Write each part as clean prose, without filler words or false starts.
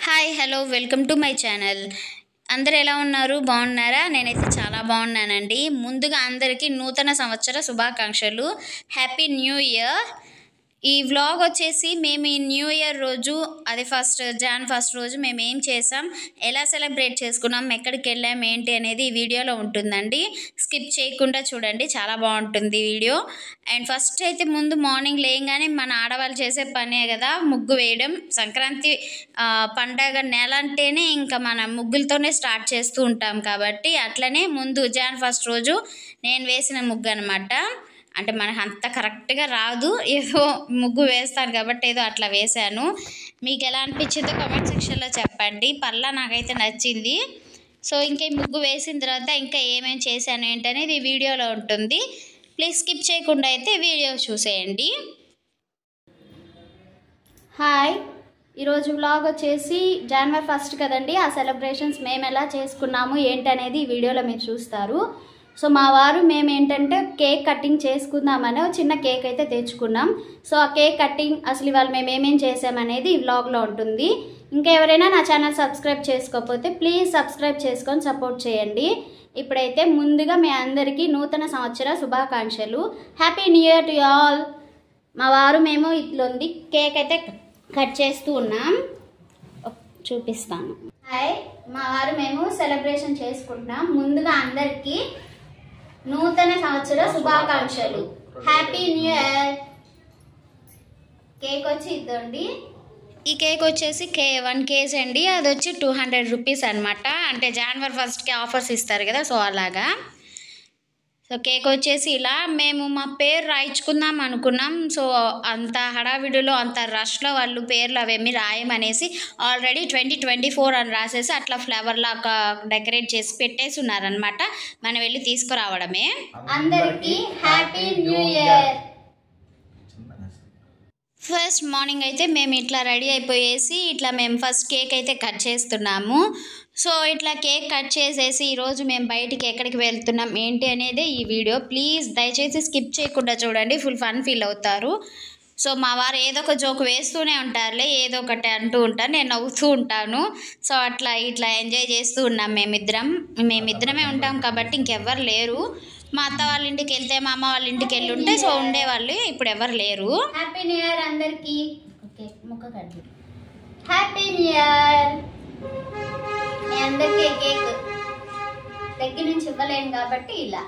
Hi hello welcome to my channel. అందరు ఎలా ఉన్నారు? బాగున్నారా? నేనైతే చాలా బాగున్నానండి. ముందుగా అందరికీ నూతన సంవత్సర శుభాకాంక్షలు. Happy new year. ఈ వ్లాగ్ వచ్చేసి మేము ఈ న్యూ ఇయర్ రోజు అది జాన్ ఫస్ట్ రోజు మేము ఏం చేసాం, ఎలా సెలబ్రేట్ చేసుకున్నాం, ఎక్కడికి వెళ్ళాం ఏంటి అనేది ఈ వీడియోలో ఉంటుందండి. స్కిప్ చేయకుండా చూడండి, చాలా బాగుంటుంది వీడియో. అండ్ ఫస్ట్ అయితే ముందు మార్నింగ్ లేయంగానే మన ఆడవాళ్ళు చేసే పనే కదా ముగ్గు వేయడం. సంక్రాంతి పండగ నెల అంటేనే ఇంకా మన ముగ్గులతోనే స్టార్ట్ చేస్తూ ఉంటాం కాబట్టి అట్లనే ముందు జాన్ ఫస్ట్ రోజు నేను వేసిన ముగ్గు అనమాట. అంటే మనకు అంత కరెక్ట్గా రాదు, ఏదో ముగ్గు వేస్తాను కాబట్టి ఏదో అట్లా వేశాను. మీకు ఎలా అనిపించిందో కామెంట్ సెక్షన్లో చెప్పండి. పర్లా నాకైతే నచ్చింది. సో ఇంకా ఈ ముగ్గు వేసిన తర్వాత ఇంకా ఏమేమి చేశాను ఏంటనేది ఈ వీడియోలో ఉంటుంది. ప్లీజ్ స్కిప్ చేయకుండా అయితే వీడియో చూసేయండి. హాయ్, ఈరోజు వ్లాగ్ వచ్చేసి జనవరి 1 కదండి. ఆ సెలబ్రేషన్స్ మేము ఎలా చేసుకున్నాము ఏంటనేది ఈ వీడియోలో మీరు చూస్తారు. సో మా వారు మేము ఏంటంటే కేక్ కటింగ్ చేసుకుందామని చిన్న కేక్ అయితే తెచ్చుకున్నాం. సో ఆ కేక్ కటింగ్ అసలు ఇవాళ మేము ఏమేం చేసామనేది ఈ వ్లాగ్లో ఉంటుంది. ఇంకా ఎవరైనా నా ఛానల్ సబ్స్క్రైబ్ చేసుకోకపోతే ప్లీజ్ సబ్స్క్రైబ్ చేసుకొని సపోర్ట్ చేయండి. ఇప్పుడైతే ముందుగా మీ అందరికీ నూతన సంవత్సర శుభాకాంక్షలు. Happy new year to all. మా వారు మేము ఇట్లుంది కేక్ అయితే కట్ చేస్తూ ఉన్నాం, చూపిస్తాను. హాయ్, మా వారు మేము సెలబ్రేషన్ చేసుకుంటున్నాం. ముందుగా అందరికీ నూతన సంవత్సర శుభాకాంక్షలు. Happy new year. కేక్ వచ్చి ఇద్దండి. ఈ కేక్ వచ్చేసి 1 kg అండి. అది వచ్చి 200 రూపీస్ అనమాట. అంటే జనవరి 1కి ఆఫర్స్ ఇస్తారు కదా, సో అలాగా. సో కేక్ వచ్చేసి ఇలా మేము మా పేరు రాయించుకుందాం అనుకున్నాం. సో అంత హడావిడిలో అంత రష్లో వాళ్ళు పేర్లు అవేమి రాయమనేసి ఆల్రెడీ 2024 అని రాసేసి అట్లా ఫ్లవర్ లాగా డెకరేట్ చేసి పెట్టేసి ఉన్నారనమాట. మనం వెళ్ళి తీసుకురావడమే. అందరికీ happy new year. First morning అయితే మేము ఇట్లా రెడీ అయిపోయేసి ఇట్లా మేము ఫస్ట్ కేక్ అయితే కట్ చేస్తున్నాము. సో ఇట్లా కేక్ కట్ చేసేసి ఈరోజు మేము బయటికి ఎక్కడికి వెళ్తున్నాం ఏంటి అనేది ఈ వీడియో. ప్లీజ్ దయచేసి స్కిప్ చేయకుండా చూడండి, ఫుల్ ఫన్ ఫీల్ అవుతారు. సో మా వారు ఏదో ఒక జోక్ వేస్తూనే ఉంటారులే, ఏదో ఒకటి అంటూ ఉంటారు, నేను నవ్వుతూ ఉంటాను. సో అట్లా ఇట్లా ఎంజాయ్ చేస్తూ ఉన్నాం. మేమిద్దరమే ఉంటాం కాబట్టి ఇంకెవ్వరు లేరు. మా అత్త వాళ్ళ ఇంటికి వెళ్తే మా అమ్మ వాళ్ళ ఇంటికి వెళ్ళి ఉంటే సో ఉండేవాళ్ళు, ఇప్పుడు ఎవరు లేరు. హ్యాపీ న్యూ ఇయర్ అందరికీ. Happy new year. మీ అందరికీ కేక్ దగ్గర నుంచి ఇవ్వలేను కాబట్టి ఇలా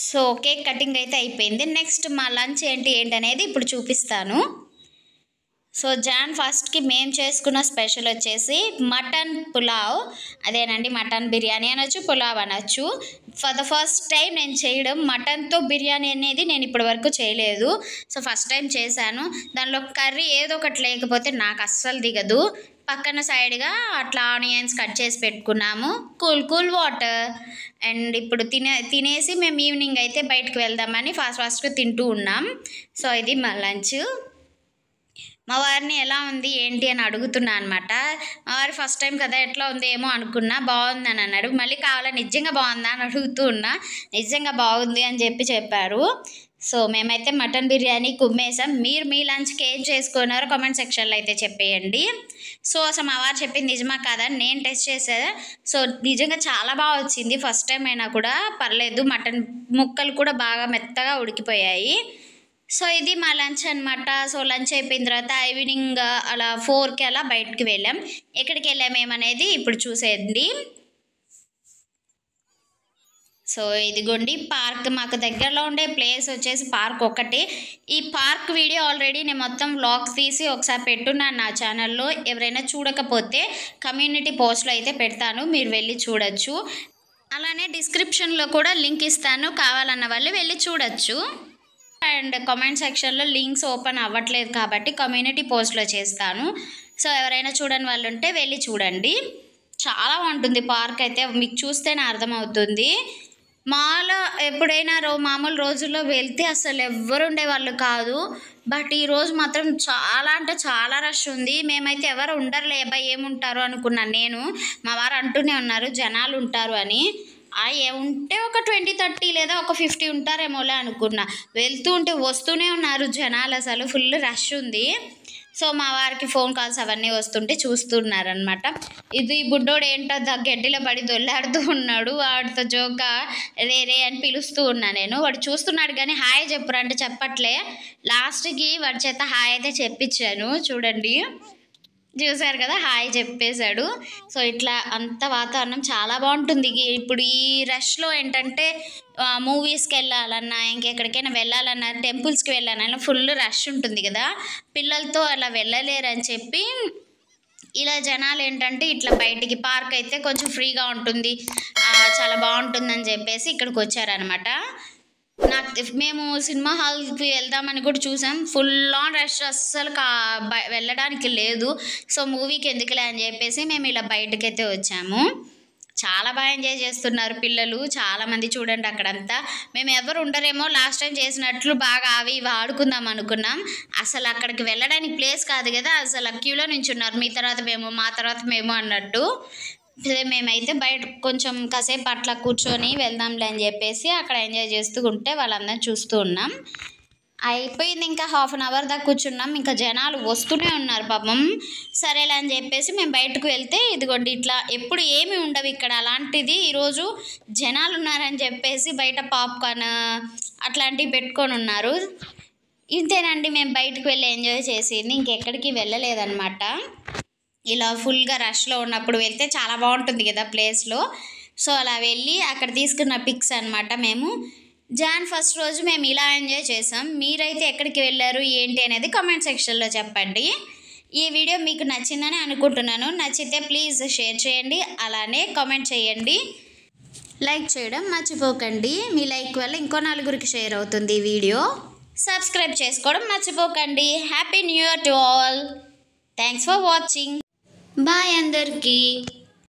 సో కేక్ కటింగ్ అయితే అయిపోయింది. నెక్స్ట్ మా లంచ్ ఏంటి అనేది ఇప్పుడు చూపిస్తాను. సో జాన్ 1కి మేము చేసుకున్న స్పెషల్ వచ్చేసి మటన్ పులావ్. అదేనండి, మటన్ బిర్యానీ అనొచ్చు, పులావ్ అనొచ్చు. ఫర్ ద ఫస్ట్ టైం నేను చేయడం మటన్తో బిర్యానీ అనేది నేను ఇప్పటి వరకు చేయలేదు. సో ఫస్ట్ టైం చేశాను. దానిలో కర్రీ ఏదో ఒకటి లేకపోతే నాకు అస్సలు దిగదు. పక్కన సైడ్గా అట్లా ఆనియన్స్ కట్ చేసి పెట్టుకున్నాము, కూల్ వాటర్. అండ్ ఇప్పుడు తినేసి మేము ఈవినింగ్ అయితే బయటకు వెళ్దామని ఫాస్ట్గా తింటూ ఉన్నాం. సో ఇది మా లంచ్. మా వారిని ఎలా ఉంది ఏంటి అని అడుగుతున్నా అనమాట. మా వారు ఫస్ట్ టైం కదా ఎట్లా ఉంది ఏమో అనుకున్నా, బాగుందని అన్నాడు. మళ్ళీ కావాలని నిజంగా బాగుందా అని అడుగుతూ ఉన్నా, నిజంగా బాగుంది అని చెప్పారు. సో మేమైతే మటన్ బిర్యానీ కుమ్మేసాం. మీరు మీ లంచ్కి ఏం చేసుకున్నారో కామెంట్ సెక్షన్లో అయితే చెప్పేయండి. సో అసలు మా వారు చెప్పింది నిజమా కాదా నేను టెస్ట్ చేసేదా. సో నిజంగా చాలా బాగా వచ్చింది. ఫస్ట్ టైం అయినా కూడా పర్లేదు, మటన్ ముక్కలు కూడా బాగా మెత్తగా ఉడికిపోయాయి. సో ఇది మా లంచ్ అనమాట. సో లంచ్ అయిపోయిన తర్వాత ఈవినింగ్ అలా 4కి అలా బయటకు వెళ్ళాం. ఎక్కడికి వెళ్ళామేమనేది ఇప్పుడు చూసేయండి. సో ఇదిగోండి పార్క్, మాకు దగ్గరలో ఉండే ప్లేస్ వచ్చేసి పార్క్ ఒకటి. ఈ పార్క్ వీడియో ఆల్రెడీ నేను మొత్తం వ్లాగ్ తీసి ఒకసారి పెట్టున్నాను నా ఛానల్లో. ఎవరైనా చూడకపోతే కమ్యూనిటీ పోస్ట్లో అయితే పెడతాను, మీరు వెళ్ళి చూడొచ్చు. అలానే డిస్క్రిప్షన్లో కూడా లింక్ ఇస్తాను, కావాలన్న వాళ్ళు వెళ్ళి చూడొచ్చు. అండ్ కామెంట్ సెక్షన్లో లింక్స్ ఓపెన్ అవ్వట్లేదు కాబట్టి కమ్యూనిటీ పోస్ట్లో చేస్తాను. సో ఎవరైనా చూడని వాళ్ళు ఉంటే వెళ్ళి చూడండి. చాలా బాగుంటుంది పార్క్ అయితే, మీకు చూస్తేనే అర్థమవుతుంది. మాలో ఎప్పుడైనా మామూలు రోజుల్లో వెళ్తే అసలు ఎవ్వరు ఉండేవాళ్ళు కాదు. బట్ ఈరోజు మాత్రం చాలా అంటే చాలా రష్ ఉంది. మేమైతే ఎవరు ఉండరులే అబ్బాయి ఏముంటారు అనుకున్నాను నేను. మా వారు అంటూనే ఉన్నారు జనాలు ఉంటారు అని. ఉంటే ఒక 20-30 లేదా ఒక 50 ఉంటారేమోలే అనుకున్నా. వెళ్తూ ఉంటే వస్తూనే ఉన్నారు జనాలు, అసలు ఫుల్ రష్ ఉంది. సో మా వారికి ఫోన్ కాల్స్ అవన్నీ వస్తుంటే చూస్తున్నారనమాట. ఇది బుడ్డోడు ఏంటో గడ్డిలో పడి దొల్లాడుతూ ఉన్నాడు. వాడితో జోక్గా రే రే అని పిలుస్తూ ఉన్నా నేను. వాడు చూస్తున్నాడు కానీ హాయ్ చెప్పురా అంటే చెప్పట్లే. లాస్ట్కి వాడి చేత హాయ్ అయితే చెప్పించాను. చూడండి, చూసారు కదా, హాయ్ చెప్పేశాడు. సో ఇట్లా అంత వాతావరణం చాలా బాగుంటుంది. ఇప్పుడు ఈ రష్లో ఏంటంటే మూవీస్కి వెళ్ళాలన్నా, ఇంకెక్కడికైనా వెళ్ళాలన్నా, టెంపుల్స్కి వెళ్ళాలన్నా ఫుల్ రష్ ఉంటుంది కదా. పిల్లలతో అలా వెళ్ళలేరని చెప్పి ఇలా జనాలు ఏంటంటే ఇట్లా బయటికి పార్క్ అయితే కొంచెం ఫ్రీగా ఉంటుంది, చాలా బాగుంటుందని చెప్పేసి ఇక్కడికి వచ్చారనమాట. మేము సినిమా హాల్కి వెళ్దామని కూడా చూసాం, ఫుల్ ఆన్ రష్, అస్సలు వెళ్ళడానికి లేదు. సో మూవీకి ఎందుకులే అని చెప్పేసి మేము ఇలా బయటకైతే వచ్చాము. చాలా బాగా ఎంజాయ్ చేస్తున్నారు పిల్లలు, చాలామంది చూడండి అక్కడంతా. మేము ఎవరు ఉండరేమో లాస్ట్ టైం చేసినట్లు బాగా అవి ఇవి ఆడుకుందాం అనుకున్నాం. అసలు అక్కడికి వెళ్ళడానికి ప్లేస్ కాదు కదా, అసలు క్యూలో నుంచి ఉన్నారు, మీ తర్వాత మేము మా తర్వాత మేము అన్నట్టు. మేమైతే బయట కొంచెం కాసేపు అట్లా కూర్చొని వెళ్దాంలే అని చెప్పేసి అక్కడ ఎంజాయ్ చేస్తూ ఉంటే వాళ్ళందరం చూస్తూ ఉన్నాం. అయిపోయింది, ఇంకా 1/2 అవర్ దాకా కూర్చున్నాం. ఇంకా జనాలు వస్తూనే ఉన్నారు పాపం. సరేలే అని చెప్పేసి మేము బయటకు వెళ్తే ఇదిగోండి ఇట్లా ఎప్పుడు ఏమి ఉండవు ఇక్కడ, అలాంటిది ఈరోజు జనాలు ఉన్నారని చెప్పేసి బయట పాప్కార్న్ అట్లాంటివి పెట్టుకొని ఉన్నారు. ఇంతేనండి మేము బయటకు వెళ్ళి ఎంజాయ్ చేసింది, ఇంకెక్కడికి వెళ్ళలేదన్నమాట. ఇలా ఫుల్గా రష్లో ఉన్నప్పుడు వెళ్తే చాలా బాగుంటుంది కదా ప్లేస్లో. సో అలా వెళ్ళి అక్కడ తీసుకున్న పిక్స్ అనమాట. మేము జాన్ 1 రోజు మేము ఇలా ఎంజాయ్ చేసాం. మీరైతే ఎక్కడికి వెళ్ళారు ఏంటి అనేది కామెంట్ సెక్షన్లో చెప్పండి. ఈ వీడియో మీకు నచ్చిందని అనుకుంటున్నాను. నచ్చితే ప్లీజ్ షేర్ చేయండి, అలానే కామెంట్ చేయండి, లైక్ చేయడం మర్చిపోకండి. మీ లైక్ వల్ల ఇంకో 4గురికి షేర్ అవుతుంది ఈ వీడియో. సబ్స్క్రైబ్ చేసుకోవడం మర్చిపోకండి. Happy new year to all. Thanks for watching. Bye అందరికీ.